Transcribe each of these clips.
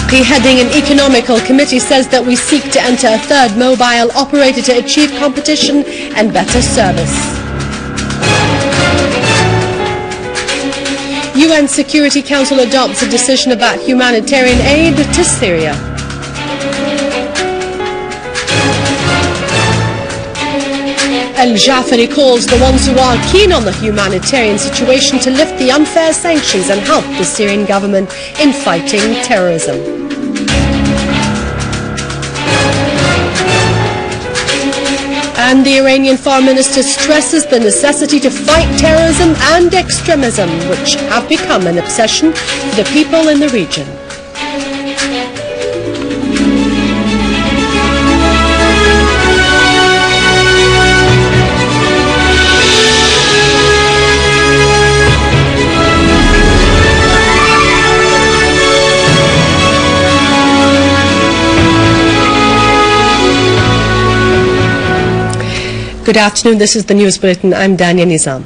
Taqi, heading an economical committee, says that we seek to enter a third mobile operator to achieve competition and better service. UN Security Council adopts a decision about humanitarian aid to Syria. Al-Jaafari calls the ones who are keen on the humanitarian situation to lift the unfair sanctions and help the Syrian government in fighting terrorism. And the Iranian foreign minister stresses the necessity to fight terrorism and extremism, which have become an obsession for the people in the region. Good afternoon, this is the News Bulletin. I'm Dania Nizam.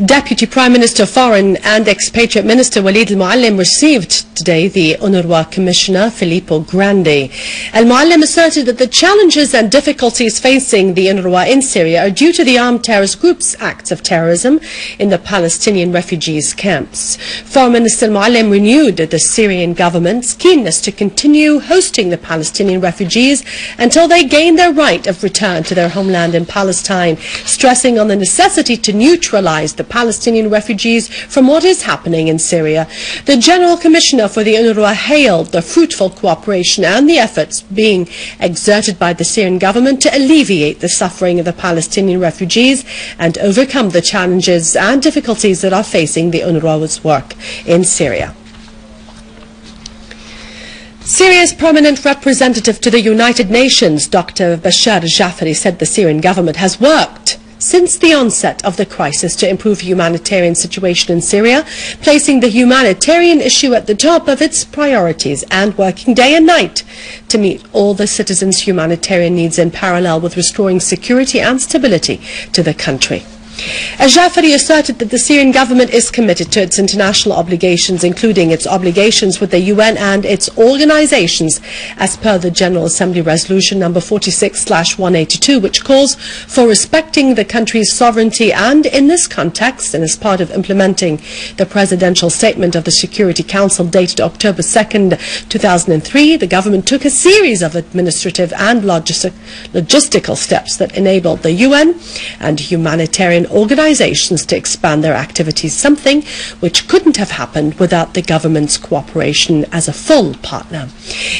Deputy Prime Minister Foreign and Expatriate Minister Walid al-Muallim received today the UNRWA Commissioner Filippo Grandi. Al-Muallim asserted that the challenges and difficulties facing the UNRWA in Syria are due to the armed terrorist group's acts of terrorism in the Palestinian refugees camps. Foreign Minister al-Muallim renewed the Syrian government's keenness to continue hosting the Palestinian refugees until they gain their right of return to their homeland in Palestine, stressing on the necessity to neutralize the Palestinian refugees from what is happening in Syria. The General Commissioner for the UNRWA hailed the fruitful cooperation and the efforts being exerted by the Syrian government to alleviate the suffering of the Palestinian refugees and overcome the challenges and difficulties that are facing the UNRWA's work in Syria. Syria's permanent representative to the United Nations, Dr. Bashar al-Jaafari, said the Syrian government has worked since the onset of the crisis to improve the humanitarian situation in Syria, placing the humanitarian issue at the top of its priorities and working day and night to meet all the citizens' humanitarian needs in parallel with restoring security and stability to the country. Al-Jaafari asserted that the Syrian government is committed to its international obligations, including its obligations with the UN and its organizations, as per the General Assembly Resolution number 46/182, which calls for respecting the country's sovereignty. And in this context, and as part of implementing the presidential statement of the Security Council dated October 2nd, 2003, the government took a series of administrative and logistical steps that enabled the UN and humanitarian organizations to expand their activities, something which couldn't have happened without the government's cooperation as a full partner.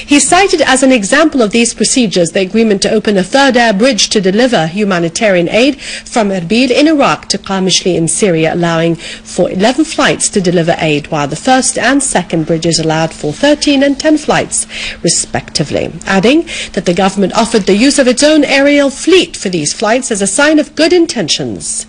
He cited as an example of these procedures the agreement to open a third air bridge to deliver humanitarian aid from Erbil in Iraq to Qamishli in Syria, allowing for 11 flights to deliver aid, while the first and second bridges allowed for 13 and 10 flights respectively, adding that the government offered the use of its own aerial fleet for these flights as a sign of good intentions.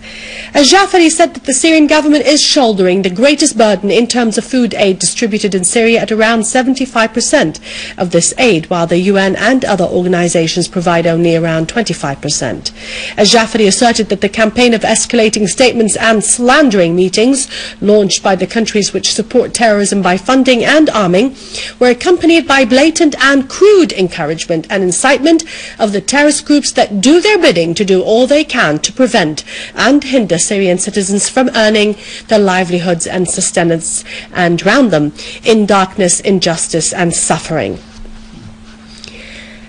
Al-Jaafari said that the Syrian government is shouldering the greatest burden in terms of food aid distributed in Syria at around 75% of this aid, while the UN and other organizations provide only around 25%. Al-Jaafari asserted that the campaign of escalating statements and slandering meetings launched by the countries which support terrorism by funding and arming were accompanied by blatant and crude encouragement and incitement of the terrorist groups that do their bidding to do all they can to prevent and hinder Syrian citizens from earning their livelihoods and sustenance and drown them in darkness, injustice and suffering.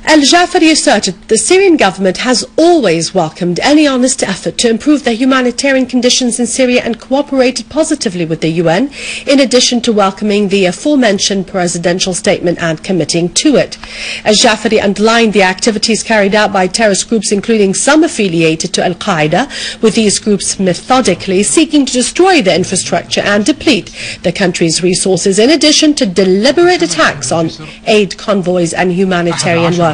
Al-Jaafari asserted that the Syrian government has always welcomed any honest effort to improve the humanitarian conditions in Syria and cooperated positively with the UN, in addition to welcoming the aforementioned presidential statement and committing to it. Al-Jaafari underlined the activities carried out by terrorist groups, including some affiliated to al-Qaeda, with these groups methodically seeking to destroy the infrastructure and deplete the country's resources, in addition to deliberate attacks on aid convoys and humanitarian workers,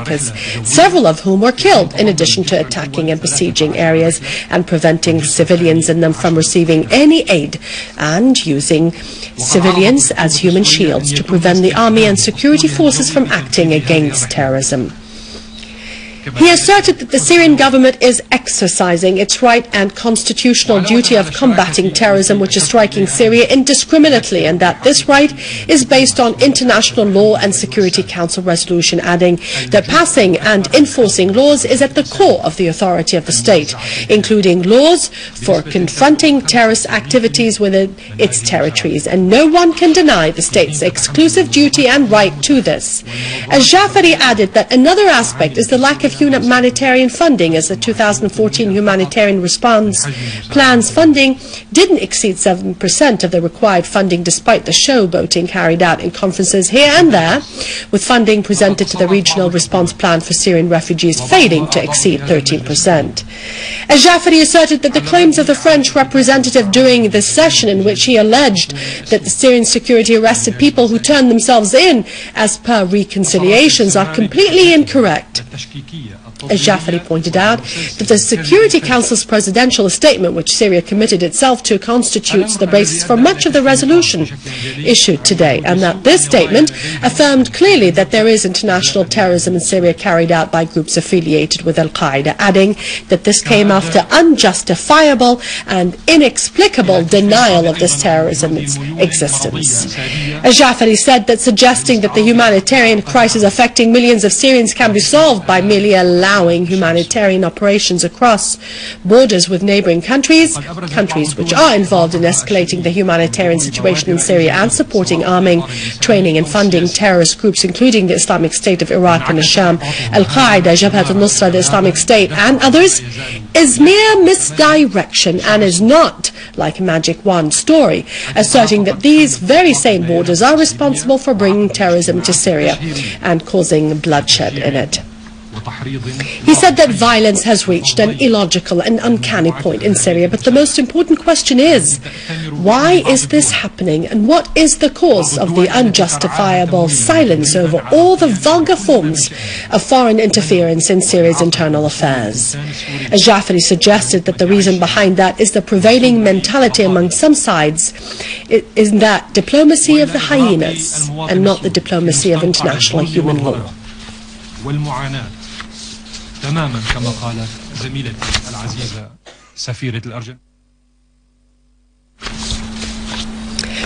several of whom were killed, in addition to attacking and besieging areas and preventing civilians in them from receiving any aid, and using civilians as human shields to prevent the army and security forces from acting against terrorism. He asserted that the Syrian government is exercising its right and constitutional duty of combating terrorism which is striking Syria indiscriminately, and that this right is based on international law and Security Council resolution, adding that passing and enforcing laws is at the core of the authority of the state, including laws for confronting terrorist activities within its territories, and no one can deny the state's exclusive duty and right to this. Al-Jaafari added that another aspect is the lack of humanitarian funding, as the 2014 humanitarian response plan's funding didn't exceed 7% of the required funding, despite the showboating carried out in conferences here and there, with funding presented to the regional response plan for Syrian refugees failing to exceed 13%. Al-Jaafari asserted that the claims of the French representative during this session, in which he alleged that the Syrian security arrested people who turned themselves in as per reconciliations, are completely incorrect. Al-Jaafari pointed out that the Security Council's presidential statement, which Syria committed itself to, constitutes the basis for much of the resolution issued today, and that this statement affirmed clearly that there is international terrorism in Syria carried out by groups affiliated with al-Qaeda, adding that this came after unjustifiable and inexplicable denial of this terrorism's existence. Al-Jaafari said that suggesting that the humanitarian crisis affecting millions of Syrians can be solved by merely allowing humanitarian operations across borders with neighboring countries which are involved in escalating the humanitarian situation in Syria and supporting arming, training and funding terrorist groups, including the Islamic State of Iraq and the Sham, al-Qaeda, Jabhat al-Nusra, the Islamic State and others, is mere misdirection and is not like a magic wand story, asserting that these very same borders are responsible for bringing terrorism to Syria and causing bloodshed in it. He said that violence has reached an illogical and uncanny point in Syria, but the most important question is, why is this happening, and what is the cause of the unjustifiable silence over all the vulgar forms of foreign interference in Syria's internal affairs? Al-Jaafari suggested that the reason behind that is the prevailing mentality among some sides is that diplomacy of the hyenas and not the diplomacy of international human law. تماما كما قالت زميلتي العزيزة سفيرة الأرجنتين.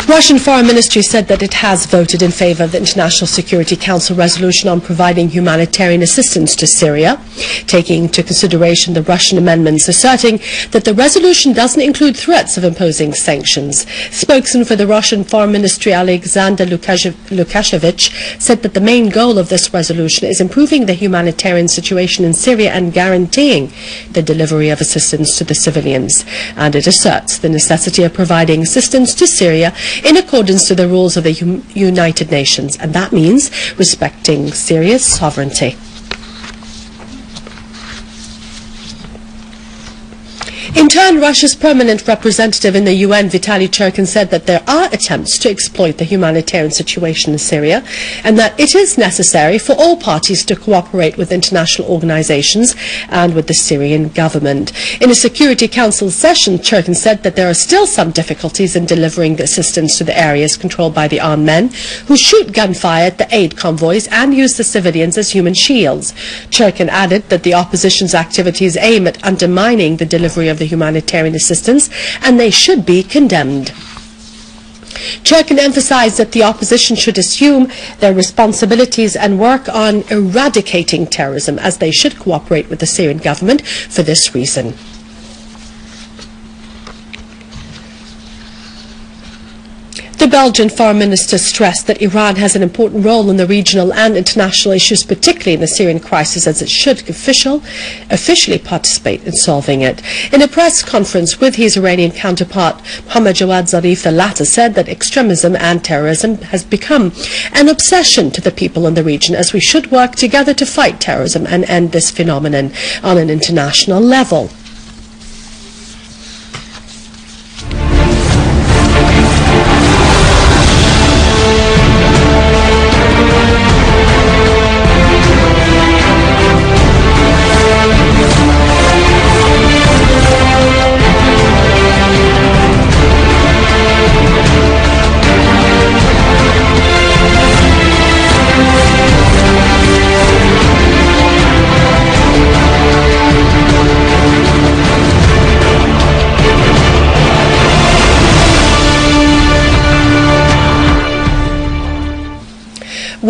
Russian Foreign Ministry said that it has voted in favor of the International Security Council resolution on providing humanitarian assistance to Syria, taking into consideration the Russian amendments, asserting that the resolution doesn't include threats of imposing sanctions. Spokesman for the Russian Foreign Ministry, Alexander Lukashevich, said that the main goal of this resolution is improving the humanitarian situation in Syria and guaranteeing the delivery of assistance to the civilians. And it asserts the necessity of providing assistance to Syria in accordance to the rules of the United Nations, and that means respecting Syria's sovereignty. In turn, Russia's permanent representative in the UN, Vitaly Churkin, said that there are attempts to exploit the humanitarian situation in Syria and that it is necessary for all parties to cooperate with international organizations and with the Syrian government. In a Security Council session, Churkin said that there are still some difficulties in delivering the assistance to the areas controlled by the armed men who shoot gunfire at the aid convoys and use the civilians as human shields. Churkin added that the opposition's activities aim at undermining the delivery of the humanitarian assistance, and they should be condemned. Churkin emphasized that the opposition should assume their responsibilities and work on eradicating terrorism, as they should cooperate with the Syrian government for this reason. The Belgian Foreign Minister stressed that Iran has an important role in the regional and international issues, particularly in the Syrian crisis, as it should officially participate in solving it. In a press conference with his Iranian counterpart, Mohammad Jawad Zarif, the latter said that extremism and terrorism has become an obsession to the people in the region, as we should work together to fight terrorism and end this phenomenon on an international level.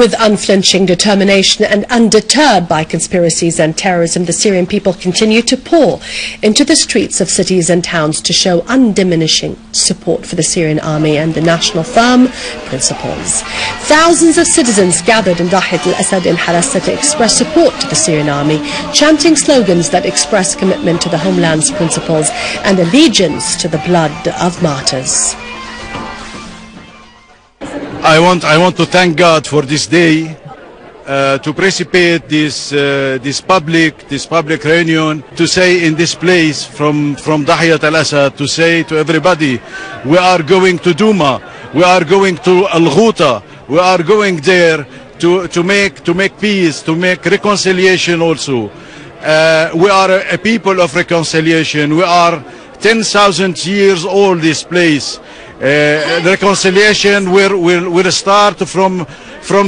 With unflinching determination and undeterred by conspiracies and terrorism, the Syrian people continue to pour into the streets of cities and towns to show undiminishing support for the Syrian army and the national firm principles. Thousands of citizens gathered in Dahiyat al-Assad in Harassa to express support to the Syrian army, chanting slogans that express commitment to the homeland's principles and allegiance to the blood of martyrs. I want to thank God for this day, to precipitate this public reunion, to say in this place from Dahiyat al-Assad, to say to everybody, we are going to Duma, we are going to Al-Ghouta, we are going there to make peace, to make reconciliation also. We are a people of reconciliation. We are 10,000 years old, this place. Reconciliation will start from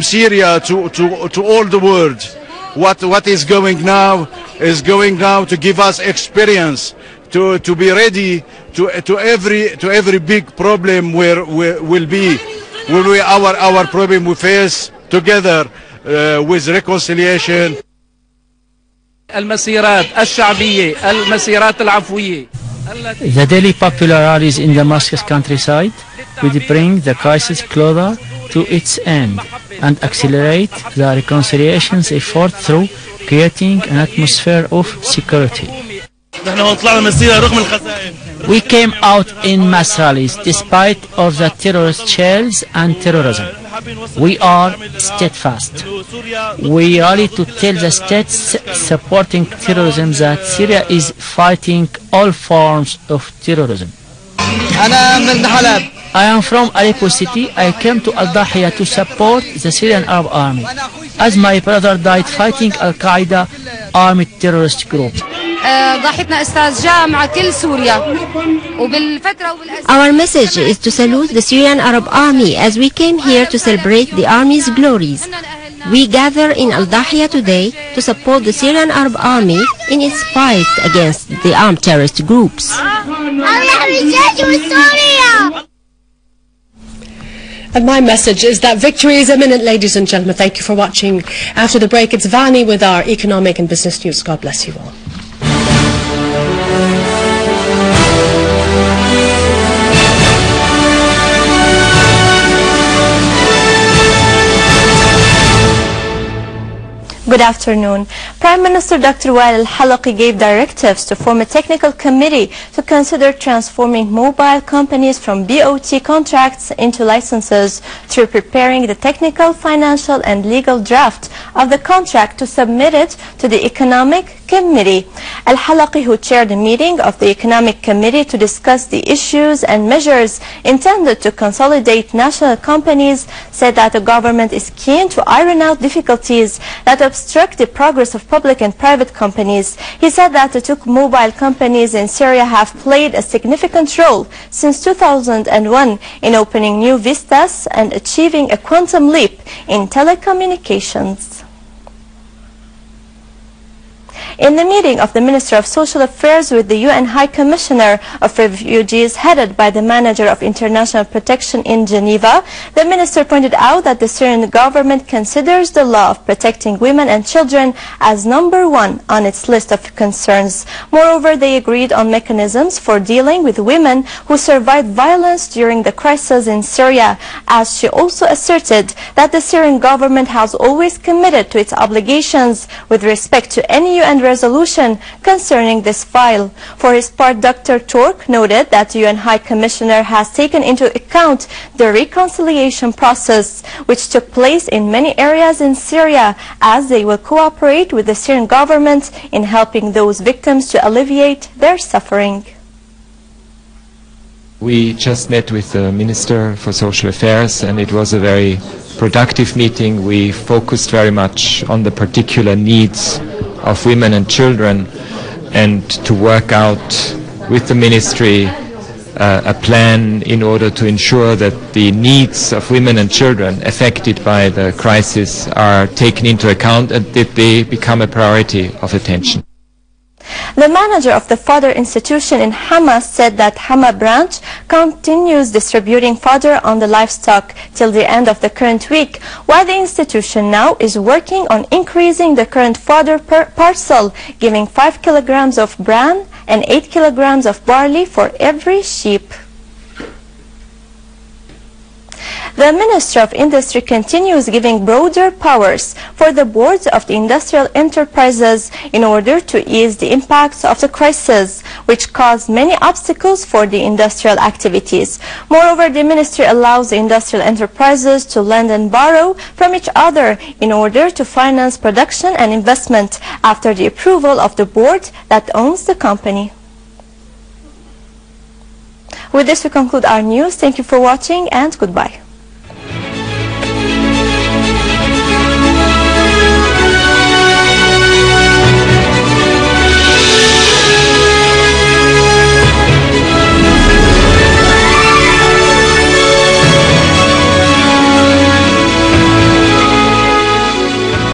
Syria to all the world. What is going now is going now to give us experience to be ready to every big problem our problem we face together with reconciliation. المسيرات الشعبية المسيرات العفوية. The daily popular rallies in Damascus countryside would bring the crisis closer to its end and accelerate the reconciliation's effort through creating an atmosphere of security. We came out in mass rallies despite of the terrorist shells and terrorism. We are steadfast. We rally to tell the states supporting terrorism that Syria is fighting all forms of terrorism. I am from Aleppo city. I came to Al-Dahiyah to support the Syrian Arab Army, as my brother died fighting Al-Qaeda armed terrorist group. Our message is to salute the Syrian Arab Army as we came here to celebrate the Army's glories. We gather in Al-Dahiyah today to support the Syrian Arab Army in its fight against the armed terrorist groups. And my message is that victory is imminent, ladies and gentlemen. Thank you for watching. After the break, it's Vani with our economic and business news. God bless you all. Good afternoon. Prime Minister Dr. Wael al-Halaqi gave directives to form a technical committee to consider transforming mobile companies from BOT contracts into licenses through preparing the technical, financial and legal draft of the contract to submit it to the Economic Committee. Al-Halaqi, who chaired a meeting of the Economic Committee to discuss the issues and measures intended to consolidate national companies, said that the government is keen to iron out difficulties that obstruct the progress of public and private companies. He said that the two mobile companies in Syria have played a significant role since 2001 in opening new vistas and achieving a quantum leap in telecommunications. In the meeting of the Minister of Social Affairs with the UN High Commissioner of Refugees headed by the Manager of International Protection in Geneva, the Minister pointed out that the Syrian government considers the law of protecting women and children as #1 on its list of concerns. Moreover, they agreed on mechanisms for dealing with women who survived violence during the crisis in Syria, as she also asserted that the Syrian government has always committed to its obligations with respect to any UN resolution concerning this file. For his part, Dr. Turk noted that the UN High Commissioner has taken into account the reconciliation process which took place in many areas in Syria, as they will cooperate with the Syrian government in helping those victims to alleviate their suffering. We just met with the Minister for Social Affairs and it was a very productive meeting. We focused very much on the particular needs of women and children and to work out with the ministry a plan in order to ensure that the needs of women and children affected by the crisis are taken into account and that they become a priority of attention. The manager of the fodder institution in Hama said that Hama branch continues distributing fodder on the livestock till the end of the current week, while the institution now is working on increasing the current fodder per parcel, giving 5 kilograms of bran and 8 kilograms of barley for every sheep. The Ministry of Industry continues giving broader powers for the boards of the industrial enterprises in order to ease the impacts of the crisis, which caused many obstacles for the industrial activities. Moreover, the ministry allows the industrial enterprises to lend and borrow from each other in order to finance production and investment after the approval of the board that owns the company. With this, we conclude our news. Thank you for watching and goodbye.